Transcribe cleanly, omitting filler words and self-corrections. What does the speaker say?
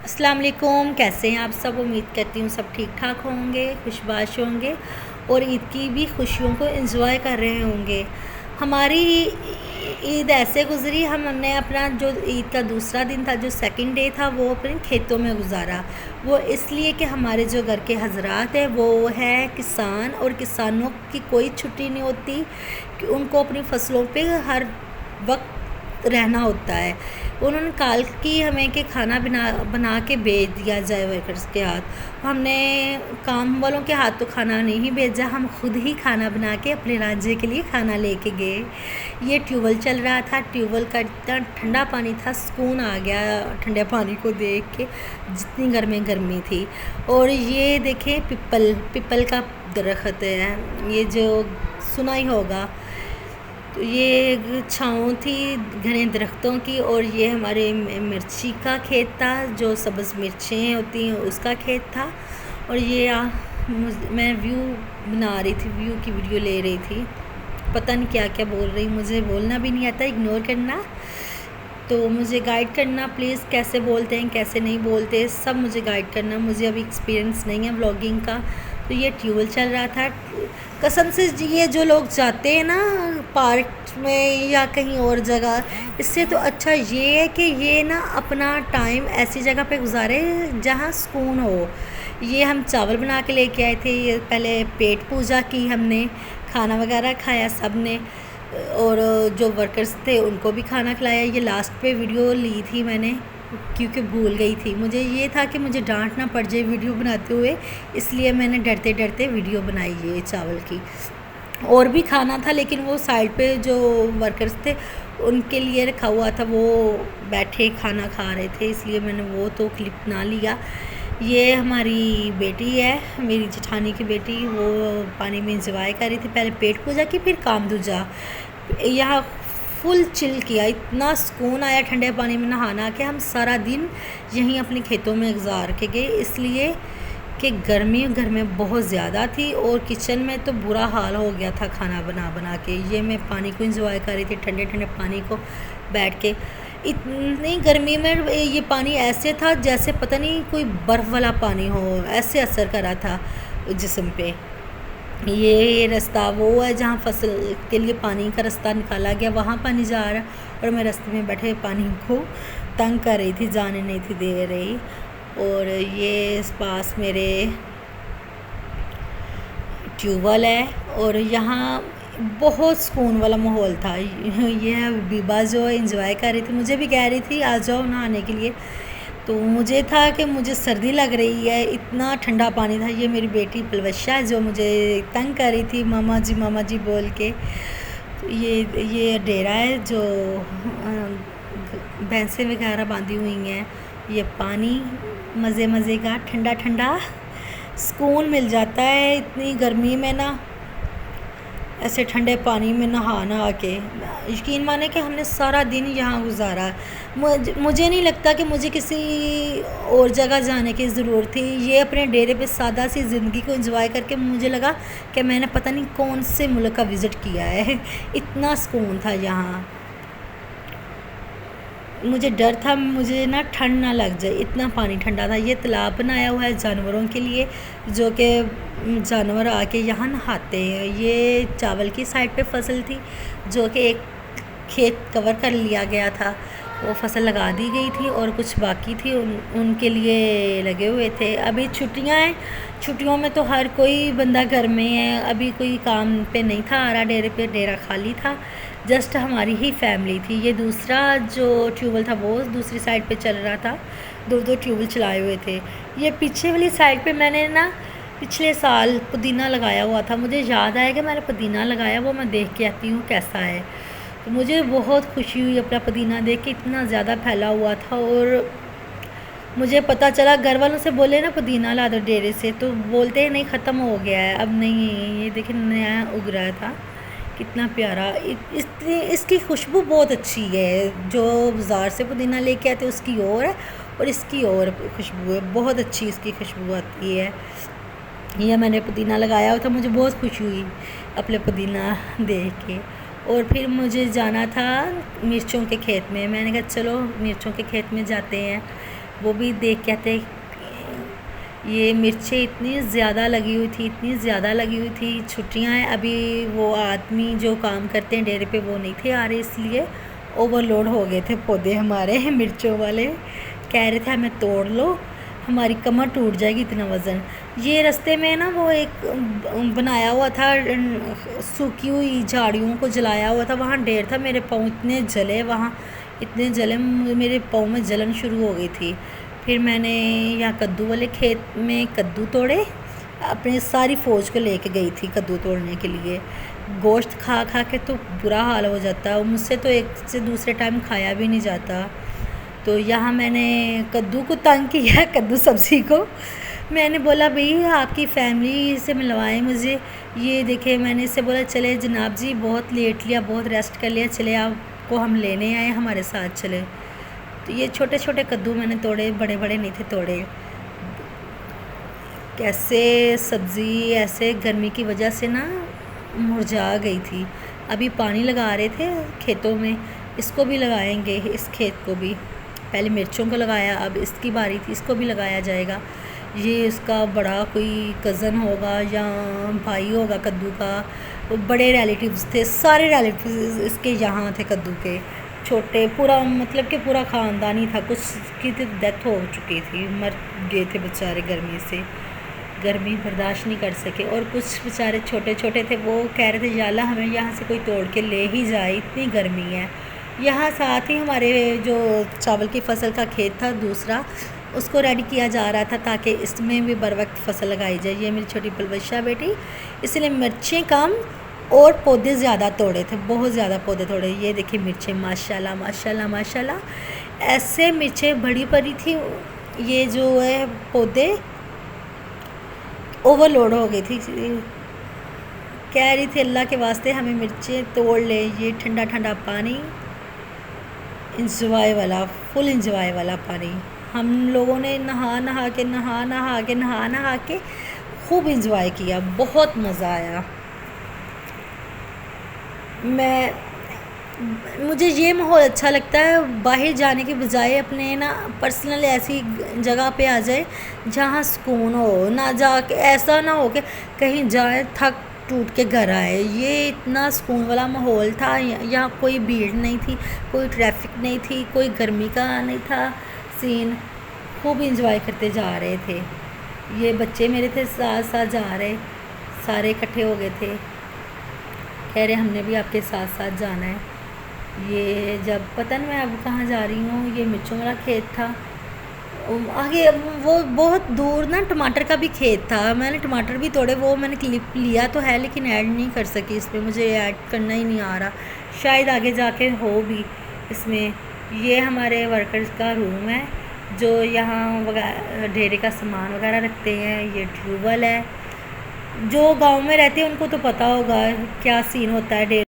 अस्सलाम वालेकुम, कैसे हैं आप सब। उम्मीद करती हूँ सब ठीक ठाक होंगे, खुशबाश होंगे और ईद की भी खुशियों को एंजॉय कर रहे होंगे। हमारी ईद ऐसे गुज़री, हमने अपना जो ईद का दूसरा दिन था, जो सेकंड डे था, वो अपने खेतों में गुजारा। वो इसलिए कि हमारे जो घर के हजरात हैं वो है किसान, और किसानों की कोई छुट्टी नहीं होती कि उनको अपनी फसलों पे हर वक्त रहना होता है। उन्होंने कॉल की हमें कि खाना बना बना के भेज दिया जाए वर्कर्स के हाथ। हमने काम वालों के हाथ तो खाना नहीं भेजा, हम खुद ही खाना बना के अपने रांझे के लिए खाना लेके गए। ये ट्यूबवेल चल रहा था, ट्यूबवेल का इतना ठंडा पानी था, सुकून आ गया ठंडे पानी को देख के, जितनी गर्मी थी। और ये देखें पिपल का दरख्त है, ये जो सुना ही होगा। तो ये छाँव थी घने दरख्तों की, और ये हमारे मिर्ची का खेत था, जो सब्ज़ मिर्चें होती हैं उसका खेत था। और ये मैं व्यू बना रही थी, व्यू की वीडियो ले रही थी। पता नहीं क्या क्या बोल रही, मुझे बोलना भी नहीं आता, इग्नोर करना। तो मुझे गाइड करना प्लीज़, कैसे बोलते हैं कैसे नहीं बोलते, सब मुझे गाइड करना। मुझे अभी एक्सपीरियंस नहीं है व्लॉगिंग का। तो ये ट्यूबवेल चल रहा था। कसम से ये जो लोग जाते हैं ना पार्क में या कहीं और जगह, इससे तो अच्छा ये है कि ये ना अपना टाइम ऐसी जगह पे गुजारे जहाँ सुकून हो। ये हम चावल बना के लेके आए थे, ये पहले पेट पूजा की हमने, खाना वगैरह खाया सब ने, और जो वर्कर्स थे उनको भी खाना खिलाया। ये लास्ट पे वीडियो ली थी मैंने क्योंकि भूल गई थी। मुझे ये था कि मुझे डांट ना पड़ जाए वीडियो बनाते हुए, इसलिए मैंने डरते डरते वीडियो बनाई ये चावल की। और भी खाना था, लेकिन वो साइड पे जो वर्कर्स थे उनके लिए रखा हुआ था, वो बैठे खाना खा रहे थे, इसलिए मैंने वो तो क्लिप ना लिया। ये हमारी बेटी है, मेरी जेठानी की बेटी, वो पानी में इंजॉय कर रही थी। पहले पेट पूजा की, फिर काम दूजा। यहाँ फुल चिल किया, इतना सुकून आया ठंडे पानी में नहाना के। हम सारा दिन यहीं अपने खेतों में गुजार के गए, इसलिए कि गर्मी घर में बहुत ज़्यादा थी और किचन में तो बुरा हाल हो गया था खाना बना बना के। ये मैं पानी को एंजॉय कर रही थी, ठंडे ठंडे पानी को बैठ के। इतनी गर्मी में ये पानी ऐसे था जैसे पता नहीं कोई बर्फ़ वाला पानी हो, ऐसे असर कर रहा था जिस्म पे। ये रास्ता वो है जहाँ फसल के लिए पानी का रास्ता निकाला गया, वहाँ पानी जा रहा है, और मैं रास्ते में बैठे पानी को तंग कर रही थी, जाने नहीं थी दे रही। और ये इस पास मेरे ट्यूबवेल है, और यहाँ बहुत सुकून वाला माहौल था। ये बीबा जो एंजॉय कर रही थी, मुझे भी कह रही थी आ जाओ नहाने के लिए, तो मुझे था कि मुझे सर्दी लग रही है, इतना ठंडा पानी था। ये मेरी बेटी पलवशा जो मुझे तंग कर रही थी मामा जी बोल के। तो ये डेरा है जो भैंसें वगैरह बांधी हुई हैं। ये पानी मज़े का ठंडा ठंडा सुकून मिल जाता है इतनी गर्मी में ना, ऐसे ठंडे पानी में नहा के। यकीन माने कि हमने सारा दिन यहाँ गुजारा। मुझे नहीं लगता कि मुझे किसी और जगह जाने की ज़रूरत थी। ये अपने डेरे पे सादा सी ज़िंदगी को एंजॉय करके मुझे लगा कि मैंने पता नहीं कौन से मुल्क का विज़िट किया है। इतना सुकून था यहाँ। मुझे डर था मुझे ना ठंड ना लग जाए, इतना पानी ठंडा था। ये तालाब बनाया हुआ है जानवरों के लिए, जो कि जानवर आके यहाँ नहाते हैं। ये चावल की साइड पे फसल थी, जो कि एक खेत कवर कर लिया गया था, वो फसल लगा दी गई थी, और कुछ बाकी थी उनके लिए लगे हुए थे। अभी छुट्टियां हैं, छुट्टियों में तो हर कोई बंदा घर में है, अभी कोई काम पे नहीं था आ रहा डेरे पे, डेरा खाली था। जस्ट हमारी ही फैमिली थी। ये दूसरा जो ट्यूबवेल था वो दूसरी साइड पे चल रहा था, दो ट्यूबवेल चलाए हुए थे। ये पीछे वाली साइड पे मैंने ना पिछले साल पुदीना लगाया हुआ था, मुझे याद आया कि मैंने पुदीना लगाया, वो मैं देख के आती हूँ कैसा है। तो मुझे बहुत खुशी हुई अपना पुदीना देख के, इतना ज़्यादा फैला हुआ था। और मुझे पता चला, घर वालों से बोले ना पुदीना ला दो डेरे से, तो बोलते हैं नहीं ख़त्म हो गया है, अब नहीं। ये देखिए नया उग रहा था, कितना प्यारा। इसकी खुशबू बहुत अच्छी है, जो बाज़ार से पुदीना लेके आते उसकी और है, और इसकी और खुशबू है, बहुत अच्छी इसकी खुशबू आती है। ये मैंने पुदीना लगाया हुआ था, मुझे बहुत खुशी हुई अपने पुदीना देख के। और फिर मुझे जाना था मिर्चों के खेत में, मैंने कहा चलो मिर्चों के खेत में जाते हैं, वो भी देख कहते ये मिर्चें इतनी ज़्यादा लगी हुई थी, इतनी ज़्यादा लगी हुई थी। छुट्टियां हैं, अभी वो आदमी जो काम करते हैं डेरे पे वो नहीं थे आ रहे, इसलिए ओवरलोड हो गए थे पौधे हमारे मिर्चों वाले। कह रहे थे हमें तोड़ लो, हमारी कमर टूट जाएगी इतना वज़न। ये रास्ते में ना वो एक बनाया हुआ था, सूखी हुई झाड़ियों को जलाया हुआ था, वहाँ ढेर था। मेरे पाँव इतने जले, वहाँ इतने जले, मेरे पाँव में जलन शुरू हो गई थी। फिर मैंने यहाँ कद्दू वाले खेत में कद्दू तोड़े, अपनी सारी फ़ौज को लेके गई थी कद्दू तोड़ने के लिए। गोश्त खा खा के तो बुरा हाल हो जाता है, मुझसे तो एक से दूसरे टाइम खाया भी नहीं जाता। तो यहाँ मैंने कद्दू को तंग किया, कद्दू सब्ज़ी को। मैंने बोला भाई आपकी फैमिली से मिलवाएं मुझे। ये देखे, मैंने इससे बोला चले जनाब जी बहुत लेट लिया, बहुत रेस्ट कर लिया, चले आपको हम लेने आए, हमारे साथ चले। तो ये छोटे छोटे कद्दू मैंने तोड़े, बड़े बड़े नहीं थे तोड़े। कैसे सब्ज़ी ऐसे गर्मी की वजह से ना मुरझा गई थी। अभी पानी लगा रहे थे खेतों में, इसको भी लगाएंगे, इस खेत को भी। पहले मिर्चों को लगाया, अब इसकी बारी थी, इसको भी लगाया जाएगा। ये इसका बड़ा कोई कज़न होगा या भाई होगा कद्दू का। वो बड़े रिलेटिव्स थे, सारे रिलेटिव्स इसके यहाँ थे कद्दू के। छोटे पूरा मतलब कि पूरा ख़ानदान ही था। कुछ की तो डेथ हो चुकी थी, मर गए थे बेचारे गर्मी से, गर्मी बर्दाश्त नहीं कर सके। और कुछ बेचारे छोटे छोटे थे, वो कह रहे थे या अल्लाह हमें यहाँ से कोई तोड़ के ले ही जाए, इतनी गर्मी है। यहाँ साथ ही हमारे जो चावल की फसल का खेत था दूसरा, उसको रेडी किया जा रहा था ताकि इसमें भी बर वक्त फसल लगाई जाए। ये मेरी छोटी पलवशा बेटी, इसलिए मिर्चें कम और पौधे ज़्यादा तोड़े थे, बहुत ज़्यादा पौधे तोड़े। ये देखिए मिर्चें माशाल्लाह माशाल्लाह माशाल्लाह, ऐसे मिर्चें बड़ी बड़ी थी। ये जो है पौधे ओवरलोड हो गई थी। कह रही थी अल्लाह के वास्ते हमें मिर्चें तोड़ ले। ये ठंडा ठंडा पानी, इंजॉय वाला, फुल इंजॉय वाला पानी। हम लोगों ने नहा नहा के खूब इंजॉय किया, बहुत मज़ा आया। मुझे ये माहौल अच्छा लगता है, बाहर जाने के बजाय अपने ना पर्सनल ऐसी जगह पे आ जाए जहाँ सुकून हो, ना जाके ऐसा ना हो कि कहीं जाए थक टूट के घर आए। ये इतना सुकून वाला माहौल था, यहाँ कोई भीड़ नहीं थी, कोई ट्रैफिक नहीं थी, कोई गर्मी का नहीं था सीन। खूब इंजॉय करते जा रहे थे। ये बच्चे मेरे थे साथ साथ जा रहे, सारे इकट्ठे हो गए थे, कह रहे हमने भी आपके साथ साथ जाना है। ये जब पता नहीं मैं अब कहाँ जा रही हूँ, ये मिर्चों वाला खेत था। आगे वो बहुत दूर ना टमाटर का भी खेत था, मैंने टमाटर भी तोड़े, वो मैंने क्लिप लिया तो है लेकिन ऐड नहीं कर सकी इसमें, मुझे ऐड करना ही नहीं आ रहा, शायद आगे जाके हो भी इसमें। ये हमारे वर्कर्स का रूम है जो यहाँ ढेरे का सामान वगैरह रखते हैं। ये ट्यूबवेल है, जो गांव में रहते हैं उनको तो पता होगा क्या सीन होता है ढेर